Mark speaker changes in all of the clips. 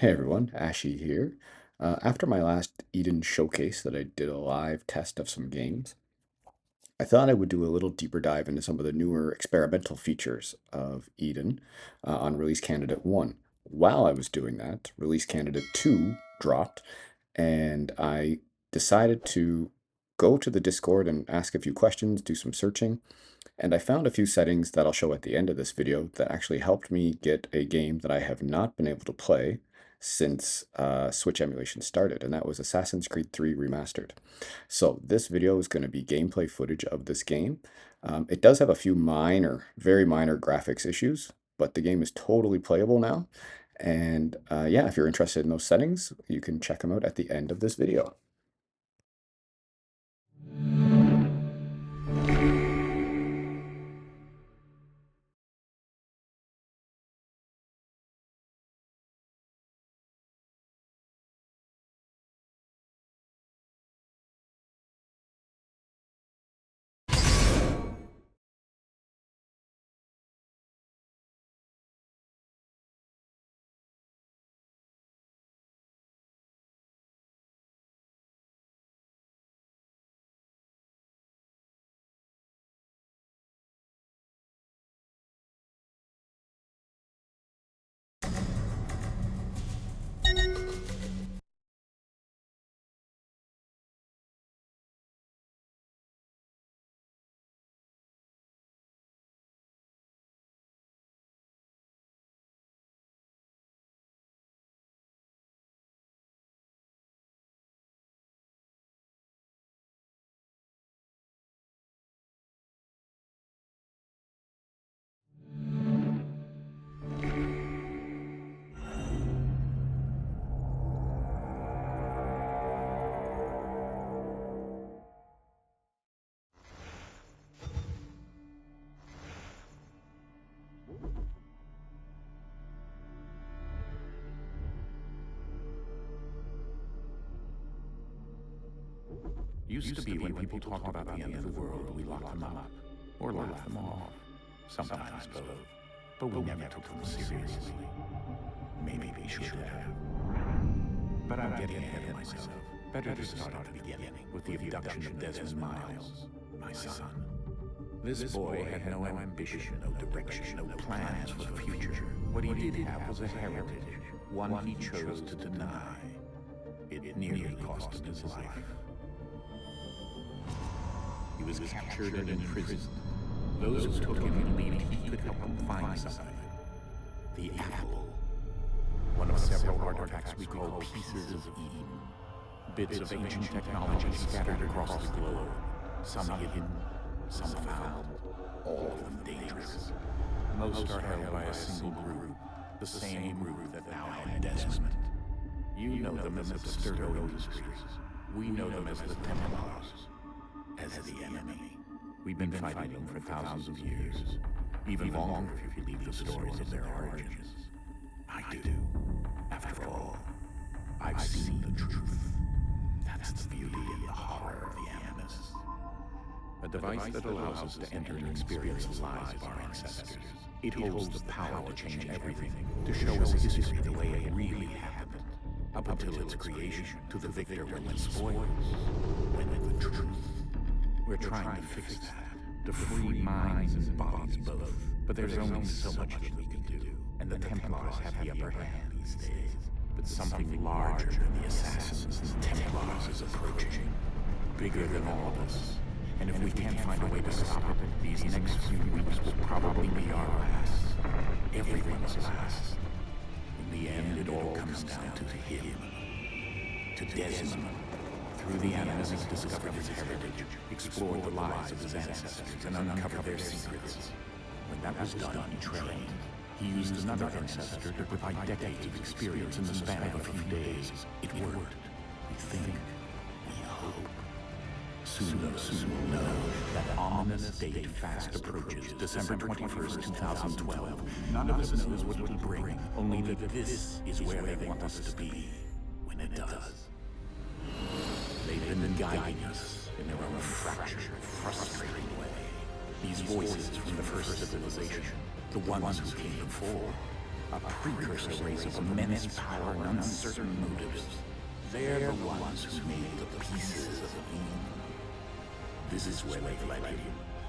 Speaker 1: Hey everyone, Ashy here. After my last Eden showcase that I did a live test of some games, I thought I would do a little deeper dive into some of the newer experimental features of Eden on Release Candidate 1. While I was doing that, Release Candidate 2 dropped, and I decided to go to the Discord and ask a few questions, do some searching, and I found a few settings that I'll show at the end of this video that actually helped me get a game that I have not been able to play since Switch emulation started, and that was Assassin's Creed 3 Remastered. So this video is going to be gameplay footage of this game. It does have a few minor, very minor graphics issues, but the game is totally playable now. And yeah, if you're interested in those settings, you can check them out at the end of this video.
Speaker 2: Used to be when people talked about the end of the world, we locked them up, or laughed them off. Sometimes both. But we never took them seriously. Maybe we should have. But I'm getting ahead of myself. Better to start at the beginning, with the abduction of Desmond Miles, my son. This boy had no ambition, no direction, no plans for the future. What he did have was a heritage, one he chose to deny. It nearly cost him his life. He was captured and imprisoned. Those who took him believed he could help them find something. The apple. One of several artifacts we call pieces of Eden. Bits of ancient technology scattered across the globe. Some hidden, some found, all of them dangerous. Most are held by a single group, the same group that now had Desmond. You know them as Abstergo Industries. We know them as the Templars. As the enemy. We've been fighting them for thousands of years. Even longer if you believe the stories of their origins. I do. After all, I've seen the truth. That's the beauty and the horror of the Animus. A device that allows us to enter and experience the lives of our ancestors. It holds the power to change everything, to show us history the way it really happened. Up until its creation, to the victor when the spoils, when the truth. We're trying to fix that, to free minds and bodies both. But there's only so much that we can do, and the Templars have the upper hand these days. But something larger than the Assassins and Templars is approaching, bigger than all of us. And if we can't find a way to stop it, these next few weeks will probably be our last. Everyone's last. In the end, it all comes down to him, to Desmond. Through the Animus, he's discovered his heritage, explored the lives of his ancestors, and uncovered their secrets. When that was done, he trained. He used another ancestor to provide decades of experience in the span of a few days. It worked. We think. We hope. Soon we'll know that ominous date fast approaches, December 21st, 2012. None of us knows what it'll bring, only that this is where they want us to be when it does. They've been guiding us in their own fractured, frustrating way. These voices from the first civilization, the ones who came before, A precursor race of immense power and uncertain motives. They're the ones who made the pieces of Eden. This is where they've led him,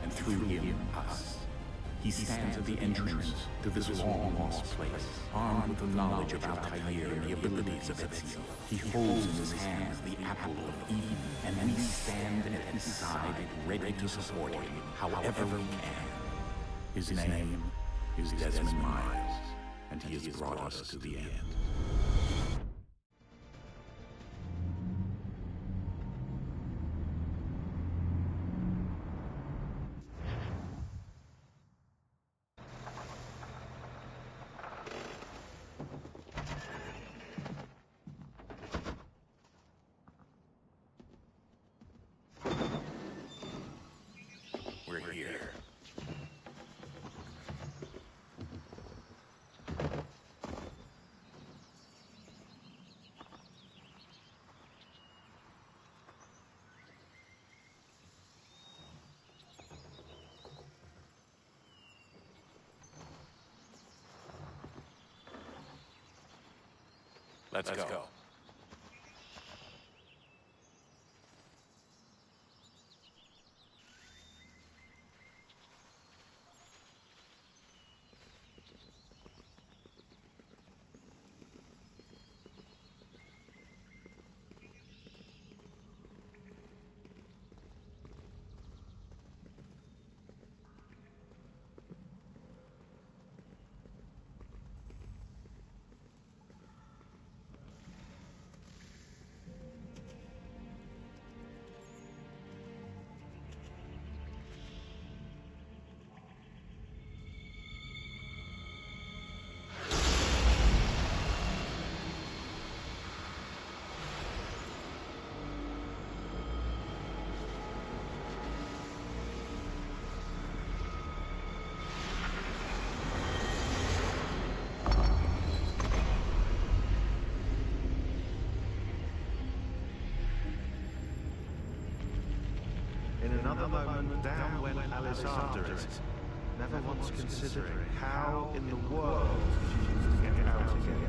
Speaker 2: and through him, us. He stands at the entrance to this long-lost place, armed with the knowledge of Altair and the abilities of Ezio. He holds in his hands the apple of Eden, and we stand at his side, ready to support him however we can. His name is Desmond Miles, and he has brought us to the end. We're here. Let's go.
Speaker 3: In another moment, down went Alice after it, never once considering how in the world she was to get out again.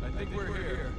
Speaker 2: I think we're here.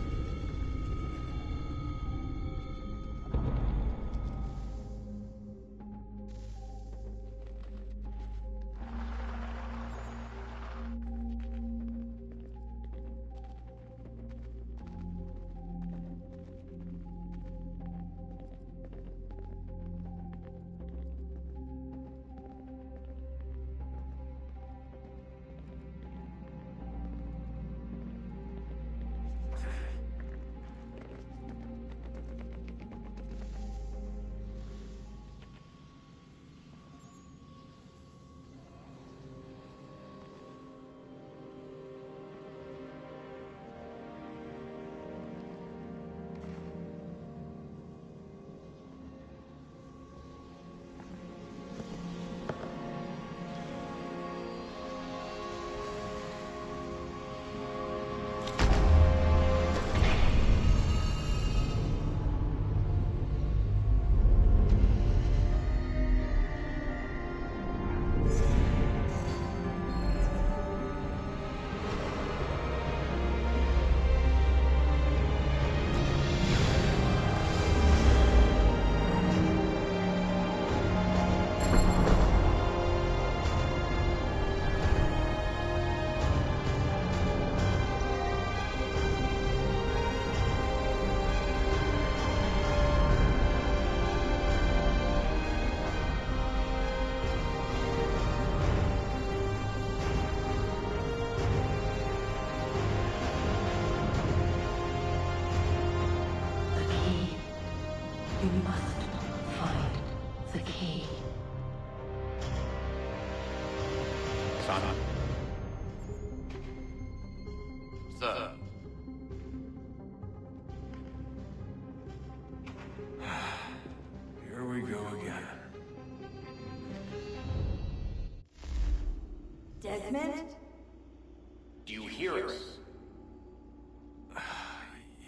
Speaker 4: You must find the key.
Speaker 2: Son. Sir.
Speaker 5: Here we go again.
Speaker 4: Desmond?
Speaker 2: Do you hear us?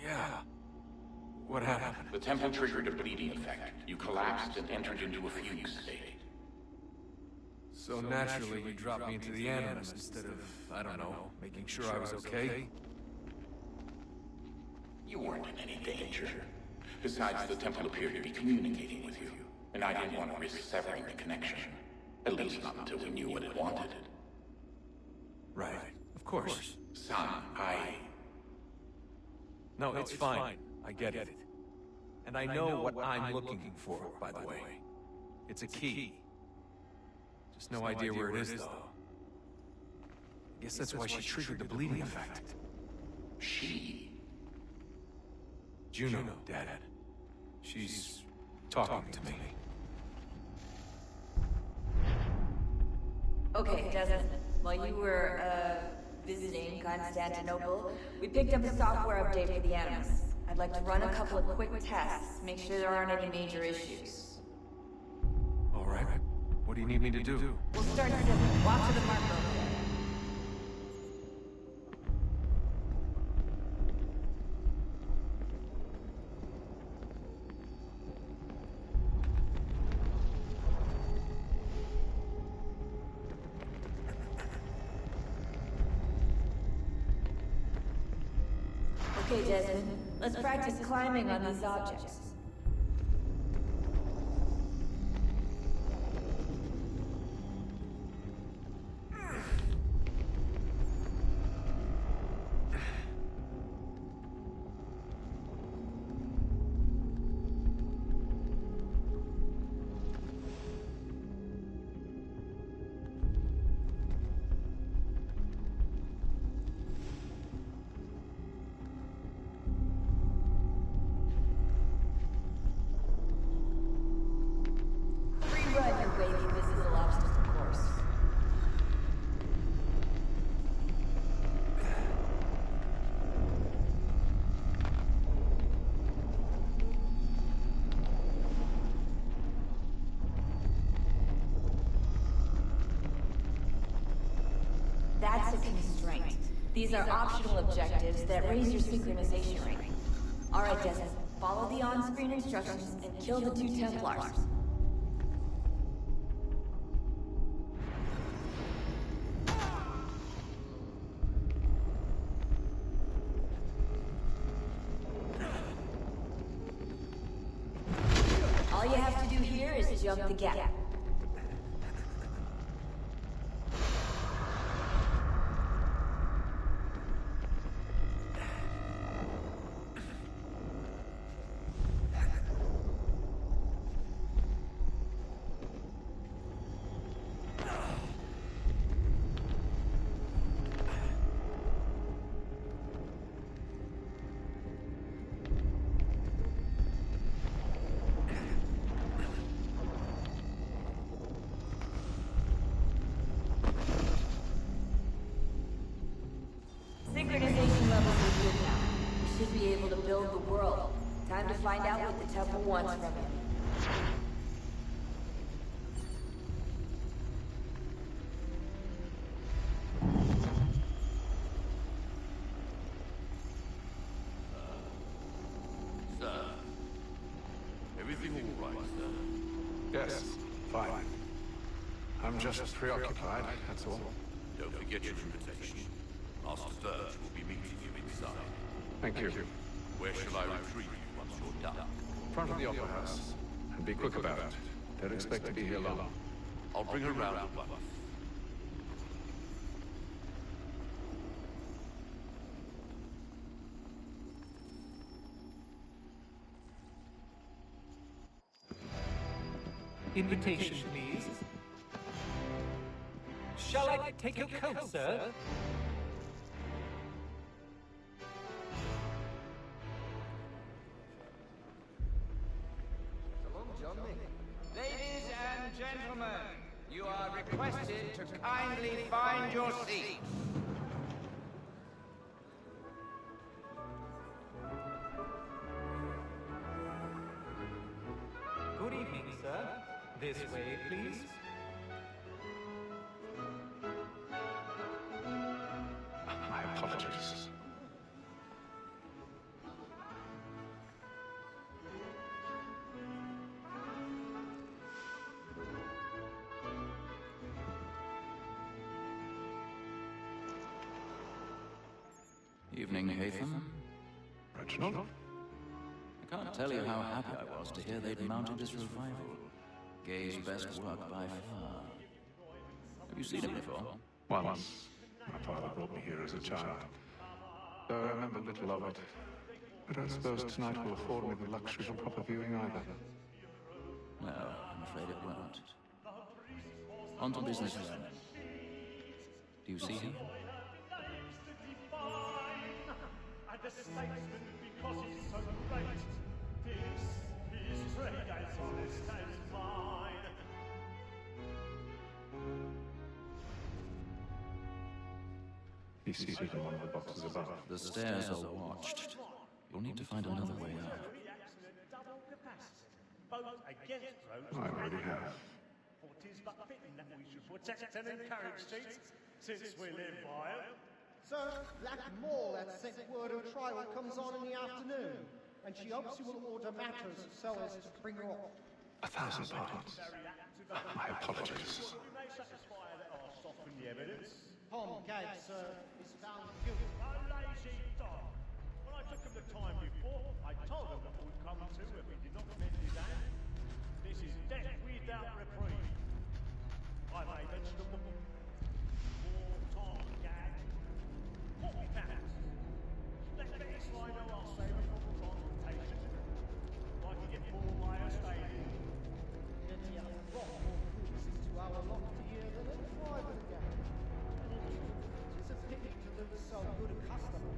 Speaker 5: Yeah. What happened?
Speaker 2: The temple triggered a bleeding effect. You collapsed and entered into a fugue state.
Speaker 5: So naturally, you dropped me into the Animus instead of, I don't know, making sure I was okay?
Speaker 2: You weren't in any danger. Besides, the temple appeared to be communicating with you, and I didn't want to risk severing the connection. At least not until we knew what it wanted.
Speaker 5: Right. Of course.
Speaker 2: Son,
Speaker 5: No, it's fine. I get it. And I know what I'm looking for, by the way. It's a key. Just no idea where it is, though. I guess that's why she triggered the bleeding effect.
Speaker 2: She?
Speaker 5: Juno, Dad. She's talking to me.
Speaker 4: Okay, Desmond. While you were, visiting Constantinople, we picked up a software update for the Animus. I'd like to run a couple of quick tests, make sure there aren't any major issues.
Speaker 5: All right. What do you need me to do?
Speaker 4: We'll start simple. Walk to the marker over there. Okay, Desmond. Let's practice climbing on these objects. Rerun your wavy visible obstacle course. That's a constraint. These are optional objectives that raise your synchronization rate. Alright, Desmond. Follow the on-screen instructions and kill the 2 Templars. All you have to do here is jump the gap. Synchronization levels are good now. We should be able to build the world. Time to find out what the temple wants from you.
Speaker 2: Sir. Everything all right, sir?
Speaker 6: Yes, fine. I'm just preoccupied, that's all.
Speaker 2: Don't forget your invitation. Master Verge will be meeting you inside.
Speaker 6: Thank you.
Speaker 2: Where shall I retrieve you once you're done?
Speaker 6: Front of the Opera House. And be quick about it. Don't expect to be here long.
Speaker 2: I'll bring her round at once.
Speaker 7: Invitation, please. Shall I take your coat, sir?
Speaker 8: Ladies and gentlemen, you are requested to kindly find your seats.
Speaker 7: Good evening, sir. This way, please.
Speaker 6: My apologies.
Speaker 9: Evening, Hatham.
Speaker 6: Reginald?
Speaker 9: I can't tell you how happy I was to hear they'd mounted this revival. Gay's best work by far. Have you seen it before?
Speaker 6: Once. My father brought me here as a child. Though I remember little of it. I don't suppose tonight will afford me the luxury of a proper viewing either.
Speaker 9: No, I'm afraid it won't. On to business then. Do you see him?
Speaker 10: And the statesman, because he's so great, thinks his trade as honest as mine.
Speaker 6: He's seated in one of the boxes above.
Speaker 9: The stairs are watched. You'll need to find another way up.
Speaker 6: I already have.
Speaker 10: For 'tis but fitting that we should protect and encourage seats, since we live by it.
Speaker 11: Sir, Black Moore had sent word her trial comes on in the afternoon, and she hopes you will order matters so as to bring her off.
Speaker 6: 1,000 pardons. My apologies.
Speaker 10: We may satisfy that I'll soften the evidence.
Speaker 11: Tom Gadd, sir, is found guilty.
Speaker 10: A lazy dog. When I took him the time before, I told him what would come to if he did not mend his hand. This is death without reprieve. I may mention a woman. Poor Tom Gadd. 40 pounds. Let me slide know I'll save it from transportation. I can get more by a stadium.
Speaker 11: Yet he has a lot more goods into our locked ear than a private gang. And in truth, 'tis a pity to lose so good a customer.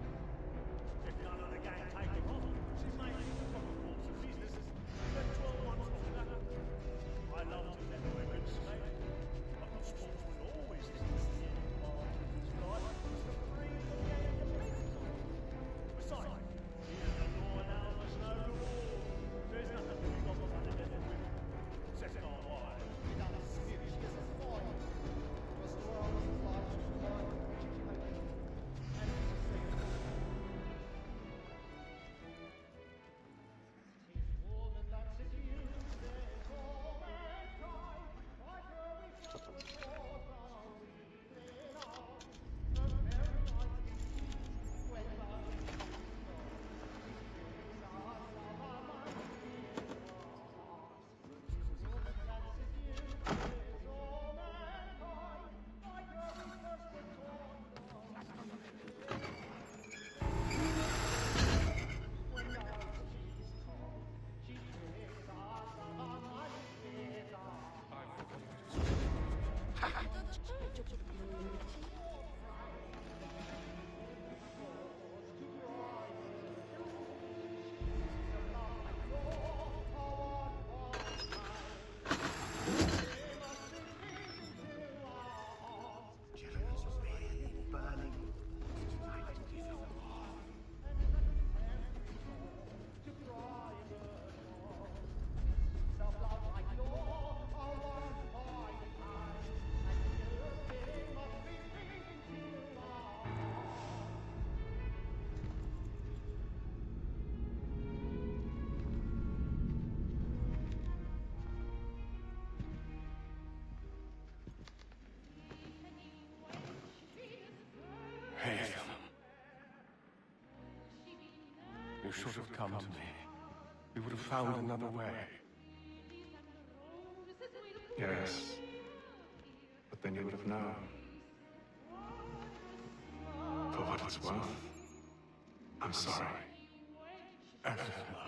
Speaker 10: If none of the gang take him on, she may be the proper course of business. Then 12 months longer. I love to let the women stay. A good sportsman always thinks the end of his life was to free the gang of people. Besides, here the law now has no reward. There's nothing to be got from the dead women. Says no lie.
Speaker 11: Without a spirit, she is a fire. Was the world obliged to mind education, and to say it all. 'Tis woman that's abused, there's all mankind. Like her we just were taught our reason on. The very night we see, when love is gone. Spirits are some of my dear ones. 'Tis woman that's abused, there's all mankind. Like her we just were taught our reason on. When love she's gone, she takes us upon my feet.
Speaker 6: Hatham. You should have come to me. We would have found another way. Yes. But then you would have known. For what it's worth, I'm sorry. As am I.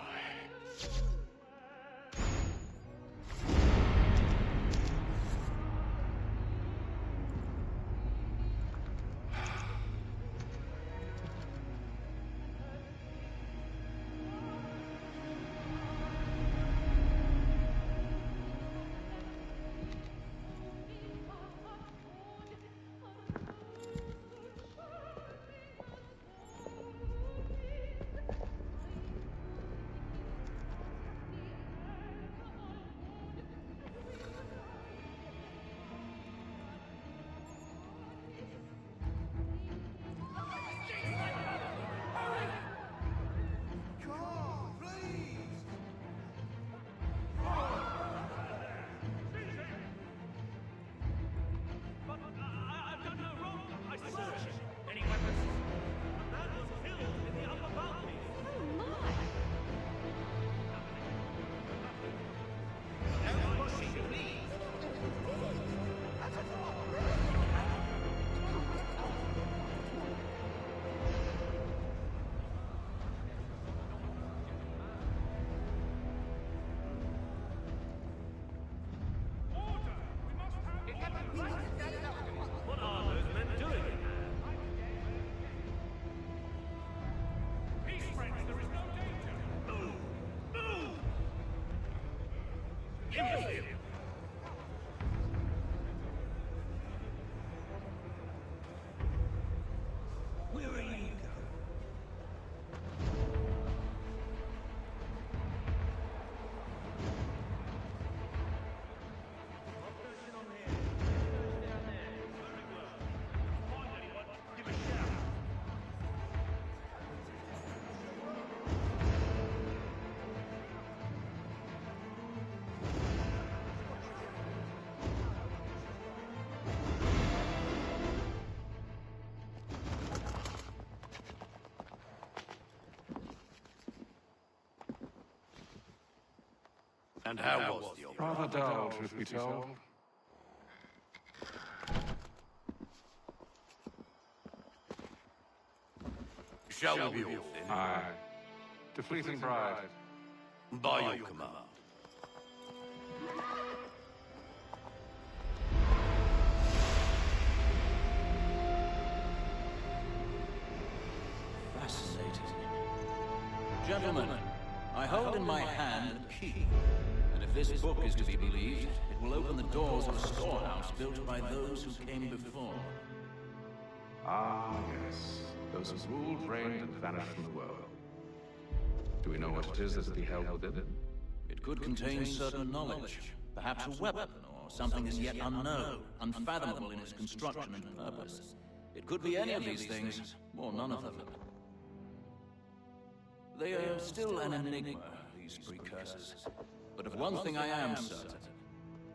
Speaker 10: Imbecile! Where are you going? Operation on here. Who's down there? Very well. Find anyone, give a shout.
Speaker 2: And how was the
Speaker 6: Rather dull, truth be told.
Speaker 2: Shall we be off then?
Speaker 6: Aye. To fleeting bride.
Speaker 2: By your command.
Speaker 9: Fascinating. Gentlemen, I hold in my hand a key. And if this book is to be believed, it will open the doors of a storehouse built by those who came before.
Speaker 6: Ah, yes. Those who ruled, reigned, and vanished from the world. Do we know what it is that will be held within it?
Speaker 9: It could contain certain knowledge, perhaps a weapon, or something as yet unknown, unfathomable in its construction and purpose. It could be any of these things, or none of them. They are still an enigma, these precursors. But of one thing I am certain.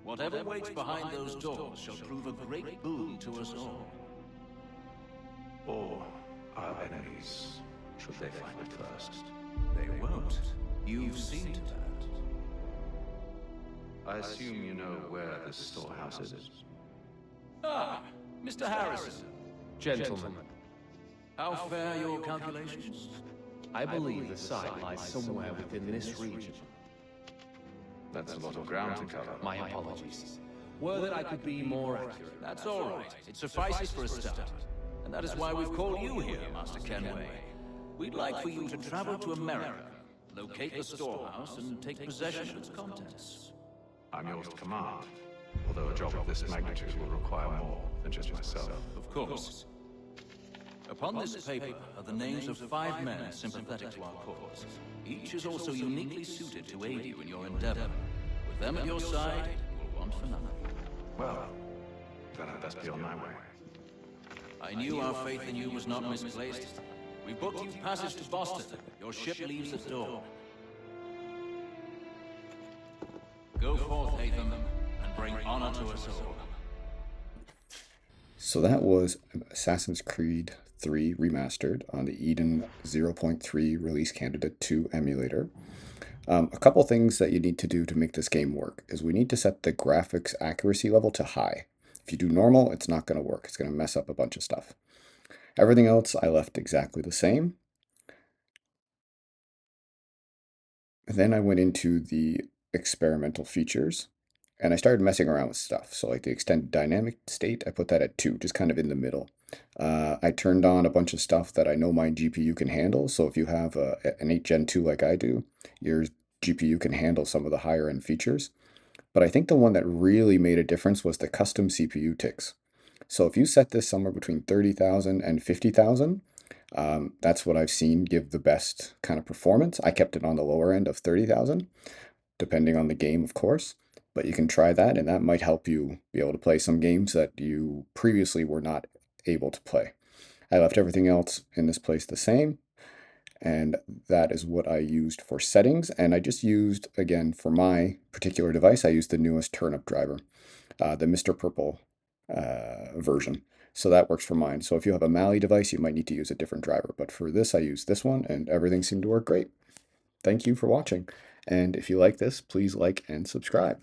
Speaker 9: Whatever waits behind those doors shall prove a great boon to us all.
Speaker 6: Or our enemies, should they find it first?
Speaker 9: They won't. You've seen to that.
Speaker 6: I assume you know where this storehouse is.
Speaker 9: Ah, Mr. Harrison.
Speaker 12: Gentlemen,
Speaker 9: How fare your calculations?
Speaker 12: I believe the site lies somewhere within this region.
Speaker 6: That's a lot of ground to cover.
Speaker 12: My apologies. Were that I could be more accurate.
Speaker 9: That's all right. It suffices for a start. And that is why we've called you here, Master Kenway. We'd like for you to travel to America, locate the storehouse, and take possession of its contents.
Speaker 6: I'm yours to command. Although a job of this magnitude will require more than just myself.
Speaker 9: Of course. Upon this paper are the names of 5 men sympathetic to our cause. Each is also uniquely suited to aid you in your endeavor. With them at your side, you will want for nothing.
Speaker 6: Well, then I'd best be on my way.
Speaker 9: I knew our faith in you was not misplaced. We booked you passage to Boston. Your ship leaves at dawn. Go forth, Hatham, and bring honor to us all.
Speaker 1: So that was Assassin's Creed 3 Remastered on the Eden 0.3 release candidate 2 emulator. A couple things that you need to do to make this game work is we need to set the graphics accuracy level to high. If you do normal, it's not going to work. It's going to mess up a bunch of stuff. Everything else I left exactly the same. And then I went into the experimental features and I started messing around with stuff. So like the extended dynamic state, I put that at 2, just kind of in the middle. I turned on a bunch of stuff that I know my GPU can handle. So if you have an 8 Gen 2 like I do, your GPU can handle some of the higher end features. But I think the one that really made a difference was the custom CPU ticks. So if you set this somewhere between 30,000 and 50,000, that's what I've seen give the best kind of performance. I kept it on the lower end of 30,000, depending on the game, of course. But you can try that, and that might help you be able to play some games that you previously were not able to play. I left everything else in this place the same, and that is what I used for settings. And I just used, again, for my particular device, I used the newest turnip driver, the Mr. Purple version. So that works for mine. So if you have a Mali device, you might need to use a different driver. But for this, I use this one, and everything seemed to work great. Thank you for watching. And if you like this, please like and subscribe.